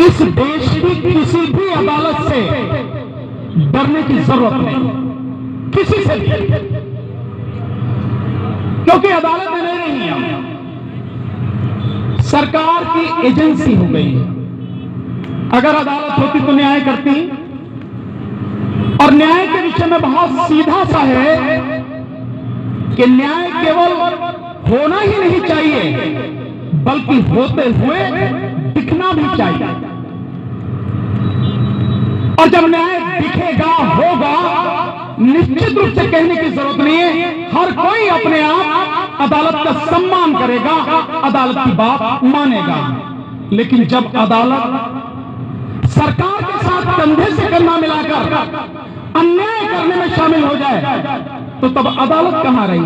इस देश की किसी भी अदालत से डरने की जरूरत नहीं, किसी से भी, क्योंकि अदालतें नहीं रही हैं, सरकार की एजेंसी हो गई है। अगर अदालत होती तो न्याय करती, और न्याय के विषय में बहुत सीधा सा है कि न्याय केवल होना ही नहीं चाहिए, बल्कि होते हुए दिखना भी चाहिए। और जब न्याय दिखेगा, होगा, निश्चित रूप से कहने की जरूरत नहीं है, हर कोई अपने आप अदालत का सम्मान करेगा, अदालत की बात मानेगा। लेकिन जब अदालत सरकार के साथ कंधे से कंधा मिलाकर अन्याय करने में शामिल हो जाए, तो तब अदालत कहां रही?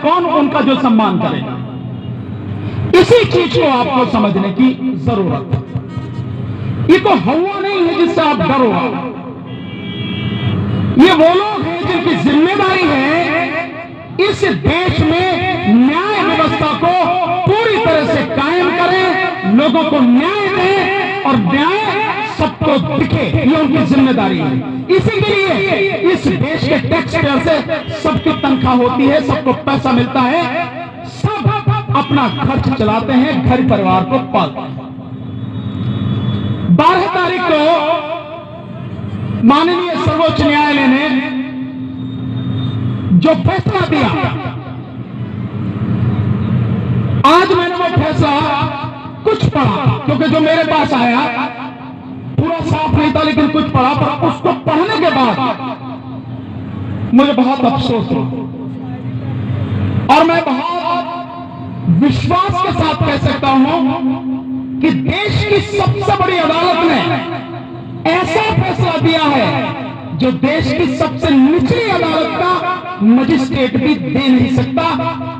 कौन उनका जो सम्मान करेगा? इसी चीज को आपको समझने की जरूरत है। ये तो हवा नहीं है जिससे आप डरो, ये वो लोग हैं जिनकी जिम्मेदारी है इस देश में न्याय व्यवस्था को पूरी तरह से कायम करें, लोगों को न्याय दें और न्याय सबको दिखे, ये उनकी जिम्मेदारी है। इसी के लिए इस देश के टैक्स पेयर से सबकी तनख्वाह होती है, सबको पैसा मिलता है, सब अपना खर्च चलाते हैं, घर परिवार को पालते हैं। 12 तारीख को माननीय सर्वोच्च न्यायालय ने जो फैसला दिया, आज मैंने वो फैसला कुछ पढ़ा, क्योंकि जो मेरे पास आया पूरा साफ नहीं था, लेकिन कुछ पढ़ा, पर उसको पढ़ने के बाद मुझे बहुत अफसोस हुआ, और मैं बहुत विश्वास के साथ कह सकता हूं कि देश की सबसे बड़ी अदालत ने ऐसा फैसला दिया है जो देश की सबसे निचली अदालत का मजिस्ट्रेट भी दे नहीं सकता,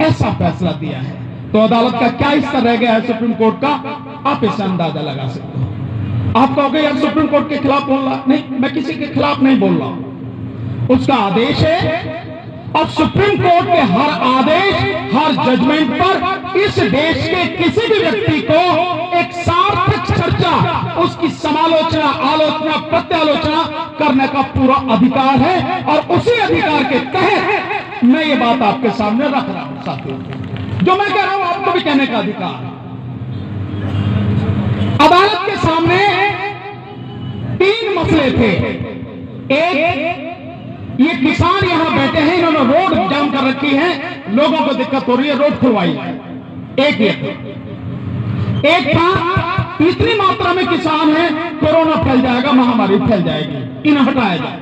ऐसा फैसला दिया है। तो अदालत का क्या स्तर रह गया है सुप्रीम कोर्ट का, आप इससे अंदाजा लगा सकते हो। आप कहोगे यार सुप्रीम कोर्ट के खिलाफ बोल रहा, नहीं, मैं किसी के खिलाफ नहीं बोल रहा हूं, उसका आदेश है, और सुप्रीम कोर्ट के हर आदेश, हर जजमेंट पर इस देश के किसी भी व्यक्ति को एक सार्थक चर्चा, उसकी समालोचना, आलोचना, प्रत्यालोचना करने का पूरा अधिकार है, और उसी अधिकार के तहत मैं ये बात आपके सामने रख रहा हूं। साथियों, जो मैं कह रहा हूं आपको भी कहने का अधिकार है। अदालत के सामने 3 मसले थे। एक, ये किसान यहां बैठे हैं, इन्होंने रोड जाम कर रखी है, लोगों को दिक्कत हो रही है, रोड खुलवाई जाए। एक था इतनी मात्रा में किसान है, कोरोना फैल जाएगा, महामारी फैल जाएगी, इन्हें हटाया जाए।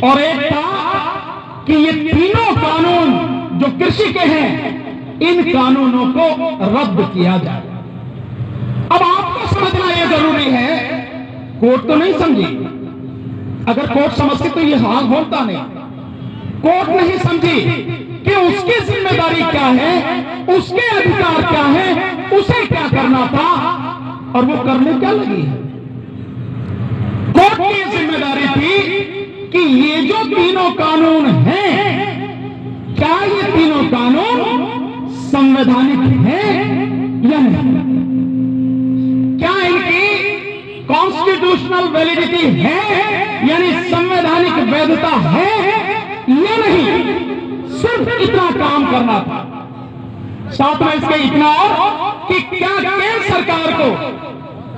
और एक था कि ये तीनों कानून जो कृषि के हैं, इन कानूनों को रद्द किया जाए। अब आपको समझना यह जरूरी है, कोर्ट तो नहीं समझी। अगर कोर्ट समझती तो ये हाल होता नहीं। कोर्ट नहीं समझी कि उसकी जिम्मेदारी क्या है, उसके अधिकार क्या है, उसे क्या करना था, और वो करने क्या लगी है। कोर्ट की जिम्मेदारी थी कि ये जो तीनों कानून हैं, क्या ये तीनों कानून संवैधानिक हैं या नहीं, क्या इनकी कॉन्स्टिट्यूशनल वैलिडिटी है, यानी संवैधानिक वैधता है या नहीं। सिर्फ इतना काम करना था। साथ में इसके इतना और कि क्या केंद्र सरकार को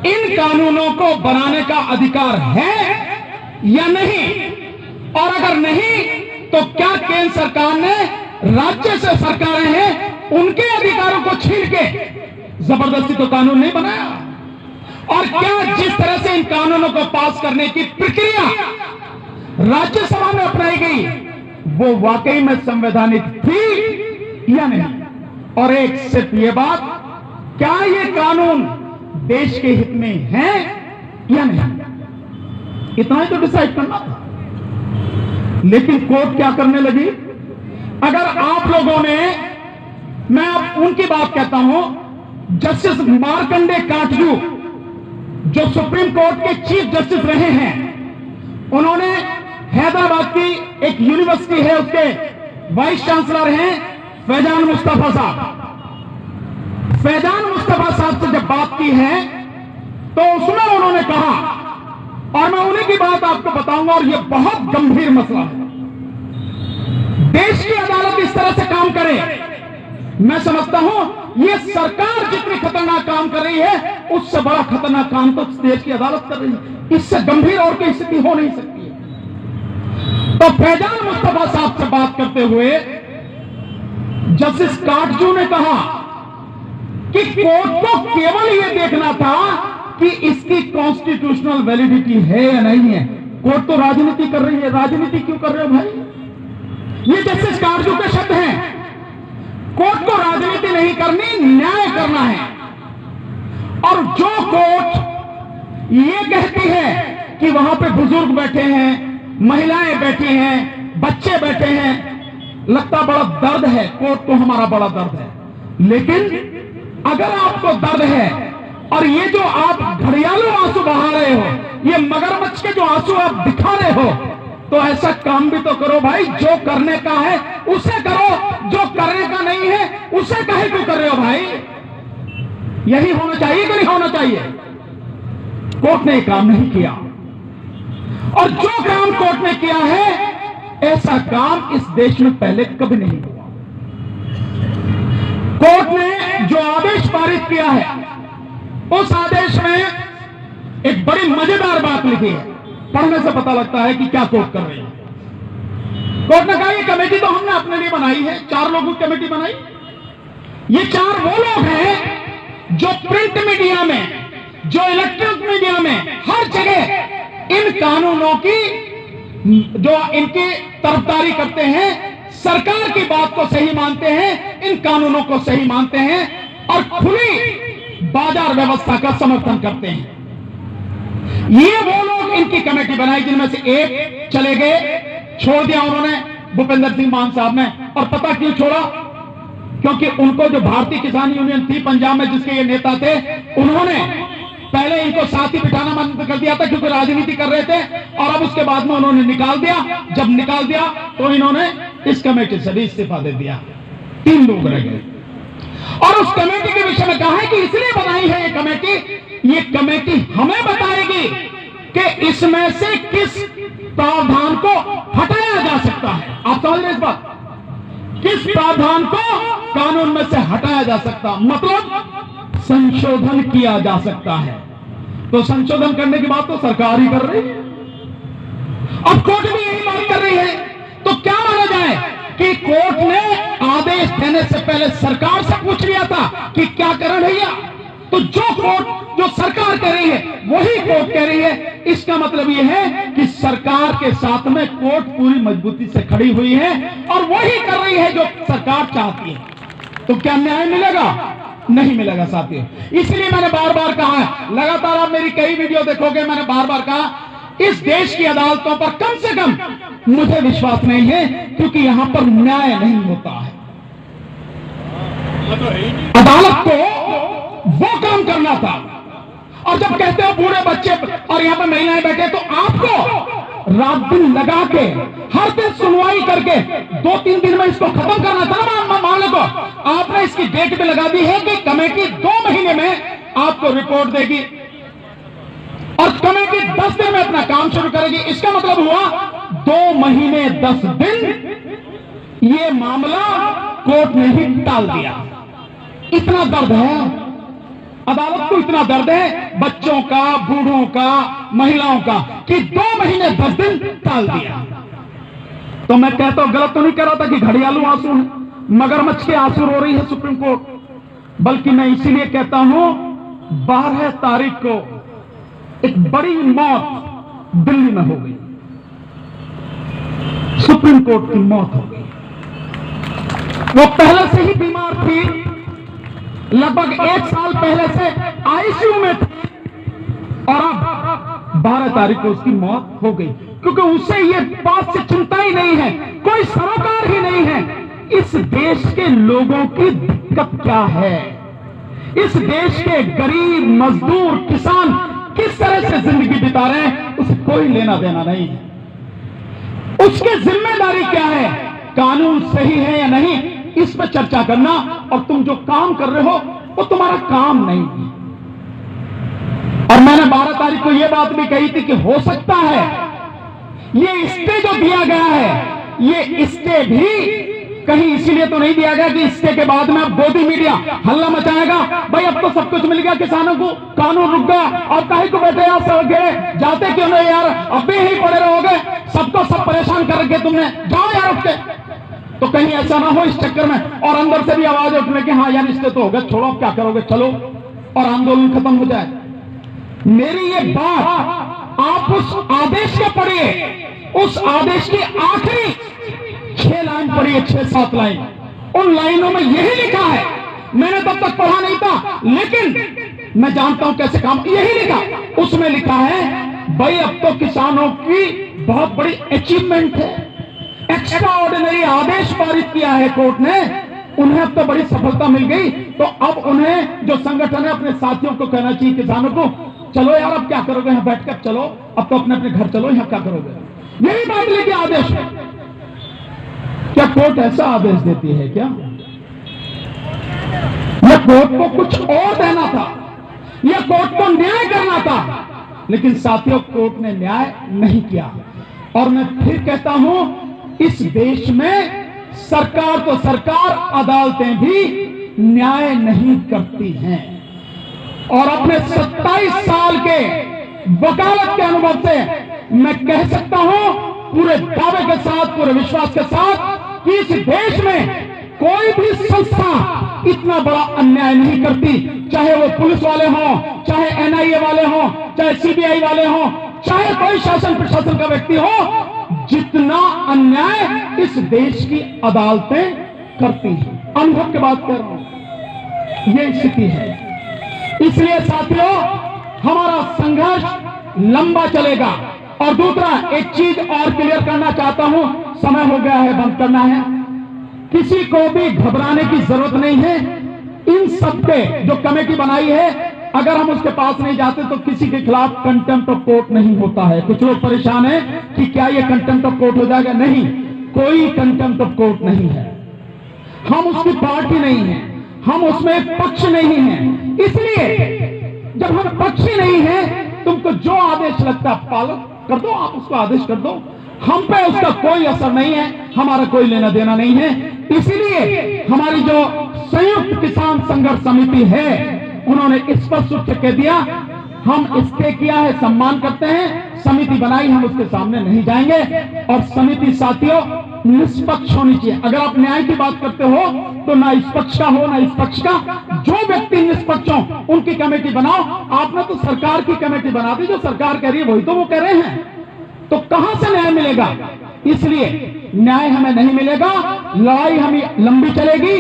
इन कानूनों को बनाने का अधिकार है या नहीं, और अगर नहीं तो क्या केंद्र सरकार ने राज्य से सरकारें हैं उनके अधिकारों को छीन के जबरदस्ती तो कानून नहीं बनाया, और क्या जिस तरह से इन कानूनों को पास करने की प्रक्रिया राज्यसभा में अपनाई गई वो वाकई में संवैधानिक थी या नहीं। और एक सिर्फ ये बात, क्या ये कानून देश के हित में है या नहीं, इतना ही तो डिसाइड करना था। लेकिन कोर्ट क्या करने लगी, अगर आप लोगों ने, मैं अब उनकी बात कहता हूं, जस्टिस मार्कंडे काटजू जो सुप्रीम कोर्ट के चीफ जस्टिस रहे हैं, उन्होंने हैदराबाद की एक यूनिवर्सिटी है उसके वाइस चांसलर हैं फैजान मुस्तफा साहब। फैजान मुस्तफा साहब से आई है तो उसमें उन्होंने कहा, और मैं उन्हीं की बात आपको बताऊंगा, और यह बहुत गंभीर मसला है। देश की अदालत इस तरह से काम करे, मैं समझता हूं यह सरकार जितनी खतरनाक काम कर रही है उससे बड़ा खतरनाक काम तो देश की अदालत कर रही है। इससे गंभीर और कोई स्थिति हो नहीं सकती है। तो फैजान मुस्तफा साहब से बात करते हुए जस्टिस काटजू ने कहा कि कोर्ट को केवल यह देखना था कि इसकी कॉन्स्टिट्यूशनल वैलिडिटी है या नहीं है। कोर्ट तो राजनीति कर रही है। राजनीति क्यों कर रहे हो भाई? ये जस्टिस काटजू के शब्द हैं। कोर्ट को राजनीति नहीं करनी, न्याय करना है। और जो कोर्ट ये कहती है कि वहां पे बुजुर्ग बैठे हैं, महिलाएं बैठी हैं, बच्चे बैठे हैं, लगता बड़ा दर्द है, कोर्ट को हमारा बड़ा दर्द है। लेकिन अगर आपको दर्द है और ये जो आप घड़ियालू आंसू बहा रहे हो, ये मगरमच्छ के जो आंसू आप दिखा रहे हो, तो ऐसा काम भी तो करो भाई। जो करने का है उसे करो, जो करने का नहीं है उसे काहे क्यों कर रहे हो भाई? यही होना चाहिए कि नहीं होना चाहिए? कोर्ट ने काम नहीं किया, और जो काम कोर्ट ने किया है ऐसा काम इस देश में पहले कभी नहीं हुआ। कोर्ट ने जो आदेश पारित किया है उस आदेश में एक बड़ी मजेदार बात लिखी है, पढ़ने से पता लगता है कि क्या कोर्ट कर रही है। कोर्ट ने कहा ये कमेटी तो हमने अपने लिए बनाई है, 4 लोगों की कमेटी बनाई। ये 4 वो लोग हैं जो प्रिंट मीडिया में, जो इलेक्ट्रॉनिक मीडिया में, हर जगह इन कानूनों की जो इनकी तरफदारी करते हैं, सरकार की बात को सही मानते हैं, इन कानूनों को सही मानते हैं और खुली बाजार व्यवस्था का समर्थन करते हैं। ये वो लोग इनकी कमेटी बनाई, जिनमें से एक चले गए, छोड़ दिया उन्होंने, भूपेंद्र सिंह मान साहब ने। और पता क्यों छोड़ा? क्योंकि उनको जो भारतीय किसान यूनियन थी पंजाब में, जिसके ये नेता थे, उन्होंने पहले इनको साथ ही बिठाना बंद कर दिया था क्योंकि राजनीति कर रहे थे, और अब उसके बाद में उन्होंने निकाल दिया। जब निकाल दिया तो इन्होंने इस कमेटी से भी इस्तीफा दे दिया। 3 लोग रह गए। और उस कमेटी के विषय में कहा है कि इसलिए बनाई है ये कमेटी हमें बताएगी कि इसमें से किस प्रावधान को हटाया जा सकता है। आप समझ रहे इस बात? किस प्रावधान को कानून में से हटाया जा सकता, मतलब संशोधन किया जा सकता है। तो संशोधन करने की बात तो सरकार ही कर रही है, अब कोर्ट भी यही बात कर रही है। तो क्या माना जाए कि कोर्ट ने आदेश देने से पहले सरकार से पूछ लिया था कि क्या करें भैया? तो जो सरकार कह रही है वही कोर्ट कह रही है। इसका मतलब यह है कि सरकार के साथ में कोर्ट पूरी मजबूती से खड़ी हुई है और वही कर रही है जो सरकार चाहती है। तो क्या न्याय मिलेगा? नहीं मिलेगा साथियों। इसलिए मैंने बार बार कहा है, लगातार आप मेरी कई वीडियो देखोगे, मैंने बार बार कहा इस देश की अदालतों पर कम से कम मुझे विश्वास नहीं है, क्योंकि यहां पर न्याय नहीं होता है। अदालत को वो काम करना था। और जब कहते हो बूढ़े बच्चे और यहां पर महिलाएं बैठे, तो आपको रात दिन लगा के हर दिन सुनवाई करके 2-3 दिन में इसको खत्म करना था मामले को। आपने इसकी डेट भी लगा दी है कि कमेटी 2 महीने में आपको रिपोर्ट देगी और कमेटी 10 दिन में अपना काम शुरू करेगी। इसका मतलब हुआ 2 महीने 10 दिन ये मामला कोर्ट ने ही टाल दिया। इतना दर्द है अदालत को, इतना दर्द है बच्चों का, बूढ़ों का, महिलाओं का, कि 2 महीने 10 दिन टाल दिया। तो मैं कहता हूं, गलत तो नहीं कह रहा था कि घड़ियालू आंसू है, मगरमच्छ के आंसू रो रही है सुप्रीम कोर्ट, बल्कि मैं इसीलिए कहता हूं 12 तारीख को एक बड़ी मौत दिल्ली में हो गई, सुप्रीम कोर्ट की मौत हो गई। वो पहले से ही बीमार थी, लगभग 1 साल पहले से आईसीयू में थी, और अब 12 तारीख को उसकी मौत हो गई, क्योंकि उसे ये बात से चिंता ही नहीं है, कोई सरोकार ही नहीं है इस देश के लोगों की दिक्कत क्या है, इस देश के गरीब, मजदूर, किसान किस तरह से जिंदगी बिता रहे हैं, उसे कोई लेना देना नहीं है। उसकी जिम्मेदारी क्या है, कानून सही है या नहीं, इस पर चर्चा करना, और तुम जो काम कर रहे हो वो तुम्हारा काम नहीं है। और मैंने 12 तारीख को यह बात भी कही थी कि हो सकता है ये स्टे जो दिया गया है, ये स्टे भी कहीं इसीलिए तो नहीं दिया गया कि स्टे के बाद में अब गोदी मीडिया हल्ला मचाएगा, भाई अब तो सब कुछ मिल गया किसानों को, कानून रुक गया, अब कहीं को बैठे यार सड़क गए जाते क्यों नहीं यार, अब भी यही पड़े रहोगे, सबको सब परेशान कर रखे तुमने, जाओ यार उठ के। तो कहीं ऐसा ना हो इस चक्कर में, और अंदर से भी आवाज उठने की हाँ यार स्टे तो हो गया, छोड़ो अब क्या करोगे, चलो, और आंदोलन खत्म हो जाए। मेरी ये बात आप उस आदेश को पढ़िए, उस आदेश की आखिरी 6 लाइन पढ़िए, 6-7 लाइन, उन लाइनों में यही लिखा है, मैंने तब तक पढ़ा नहीं था लेकिन मैं जानता हूं कैसे काम, यही लिखा, उसमें लिखा है भाई अब तो किसानों की बहुत बड़ी अचीवमेंट है, एक्स्ट्रा ऑर्डिनरी आदेश पारित किया है कोर्ट ने, उन्हें अब तो बड़ी सफलता मिल गई, तो अब उन्हें जो संगठन है अपने साथियों को कहना चाहिए, किसानों को, चलो यार अब क्या करोगे यहां बैठकर, चलो अब तो अपने अपने घर चलो, यहां क्या करोगे, यही बात लेके आदेश है। क्या कोर्ट ऐसा आदेश देती है क्या? यह कोर्ट को कुछ और देना था, यह कोर्ट को न्याय करना था, लेकिन साथियों कोर्ट ने न्याय नहीं किया। और मैं फिर कहता हूं इस देश में सरकार तो सरकार, अदालतें भी न्याय नहीं करती हैं। और अपने 27 साल के वकालत के अनुभव से मैं कह सकता हूं पूरे दावे के साथ, पूरे विश्वास के साथ कि इस देश में कोई भी संस्था इतना बड़ा अन्याय नहीं करती, चाहे वो पुलिस वाले हों, चाहे एनआईए वाले हों, चाहे सीबीआई वाले हों, चाहे कोई शासन प्रशासन का व्यक्ति हो, जितना अन्याय इस देश की अदालतें करती हैं। अनुभव की बात कर रहा हूं, यह स्थिति है। इसलिए साथियों हमारा संघर्ष लंबा चलेगा। और दूसरा एक चीज और क्लियर करना चाहता हूं, समय हो गया है, बंद करना है, किसी को भी घबराने की जरूरत नहीं है। इन सब पे जो कमेटी बनाई है, अगर हम उसके पास नहीं जाते तो किसी के खिलाफ कंटेम्प्ट ऑफ कोर्ट नहीं होता है। कुछ लोग परेशान हैं कि क्या ये कंटेम्प्ट ऑफ कोर्ट हो जाएगा, नहीं, कोई कंटेम्प्ट ऑफ कोर्ट नहीं है, हम उसकी पार्टी नहीं है, हम उसमें पक्ष नहीं है। इसलिए जब हम पक्षी नहीं है, तुमको जो आदेश लगता है पालन कर दो, आप उसको आदेश कर दो, हम पे उसका कोई असर नहीं है, हमारा कोई लेना देना नहीं है। इसीलिए हमारी जो संयुक्त किसान संघर्ष समिति है, उन्होंने स्पष्ट रूप से कह दिया, हम स्टे किया है, सम्मान करते हैं, समिति बनाई, हम उसके सामने नहीं जाएंगे। और समिति साथियों निष्पक्ष होनी चाहिए। अगर आप न्याय की बात करते हो तो ना इस पक्ष का हो ना इस पक्ष का, जो व्यक्ति निष्पक्ष हो उनकी कमेटी बनाओ। आपने तो सरकार की कमेटी बना दी, जो सरकार कह रही है वही तो वो कह रहे हैं, तो कहां से न्याय मिलेगा? इसलिए न्याय हमें नहीं मिलेगा, लड़ाई हमें लंबी चलेगी,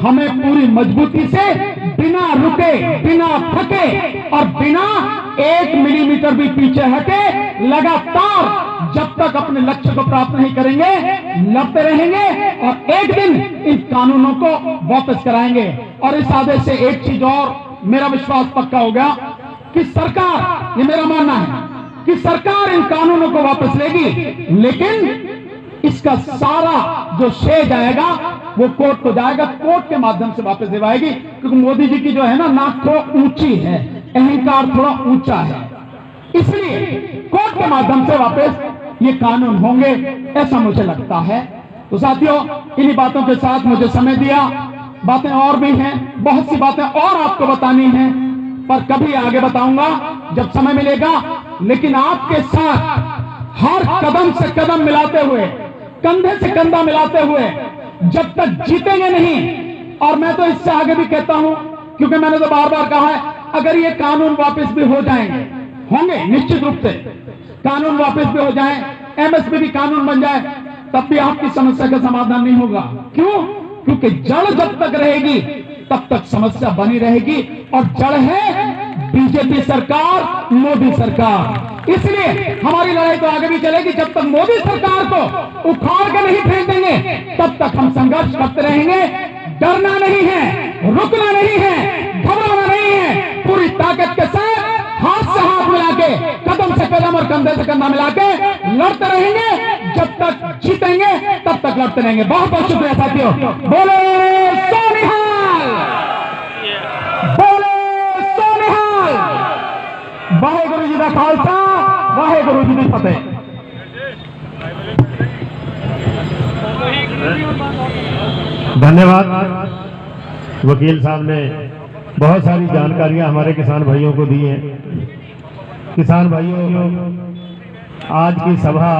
हमें पूरी मजबूती से बिना रुके, बिना थके और बिना 1 मिलीमीटर भी पीछे हटे लगातार जब तक अपने लक्ष्य को प्राप्त नहीं करेंगे लड़ते रहेंगे और एक दिन इन कानूनों को वापस कराएंगे। और इस आदेश से एक चीज और मेरा विश्वास पक्का हो गया कि सरकार, ये मेरा मानना है कि सरकार इन कानूनों को वापस लेगी, लेकिन इसका सारा जो श्रेय जाएगा वो कोर्ट को जाएगा, कोर्ट के माध्यम से वापस दिलवाएगी। क्योंकि मोदी जी की जो है ना नाक थोड़ा ऊंची है, अहंकार थोड़ा ऊंचा है, इसलिए कोर्ट के माध्यम से वापस ये कानून होंगे, ऐसा मुझे लगता है। तो साथियों इन्हीं बातों के साथ मुझे समय दिया, बातें और भी हैं, बहुत सी बातें और आपको बतानी हैं, पर कभी आगे बताऊंगा जब समय मिलेगा। लेकिन आपके साथ हर कदम से कदम मिलाते हुए, कंधे से कंधा मिलाते हुए जब तक जीतेंगे नहीं, और मैं तो इससे आगे भी कहता हूं क्योंकि मैंने तो बार बार कहा है, अगर ये कानून वापस भी हो जाएंगे, होंगे निश्चित रूप से कानून वापस भी हो जाए, एमएसपी भी कानून बन जाए, तब भी आपकी समस्या का समाधान नहीं होगा। क्यों? क्योंकि जड़ जब तक रहेगी तब तक समस्या बनी रहेगी, और जड़ है बीजेपी सरकार, मोदी सरकार। इसलिए हमारी लड़ाई तो आगे भी चलेगी, जब तक मोदी सरकार को उखाड़ के नहीं फेंक देंगे तब तक हम संघर्ष करते रहेंगे। डरना नहीं है, रुकना नहीं है, घबराना नहीं है, पूरी ताकत के साथ हाथ से हाथ मिला के, कदम से कदम और कंधे से कंधा मिला के लड़ते रहेंगे। जब तक जीतेंगे तब तक लड़ते रहेंगे। बहुत बहुत शुक्रिया साथियों। बोलो सोनिहाल, बोलो सोनिहाल। का खालसा, वाहेगुरु जी की फतेह। धन्यवाद। वकील साहब ने बहुत सारी जानकारियां हमारे किसान भाइयों को दी हैं। किसान भाइयों, आज की सभा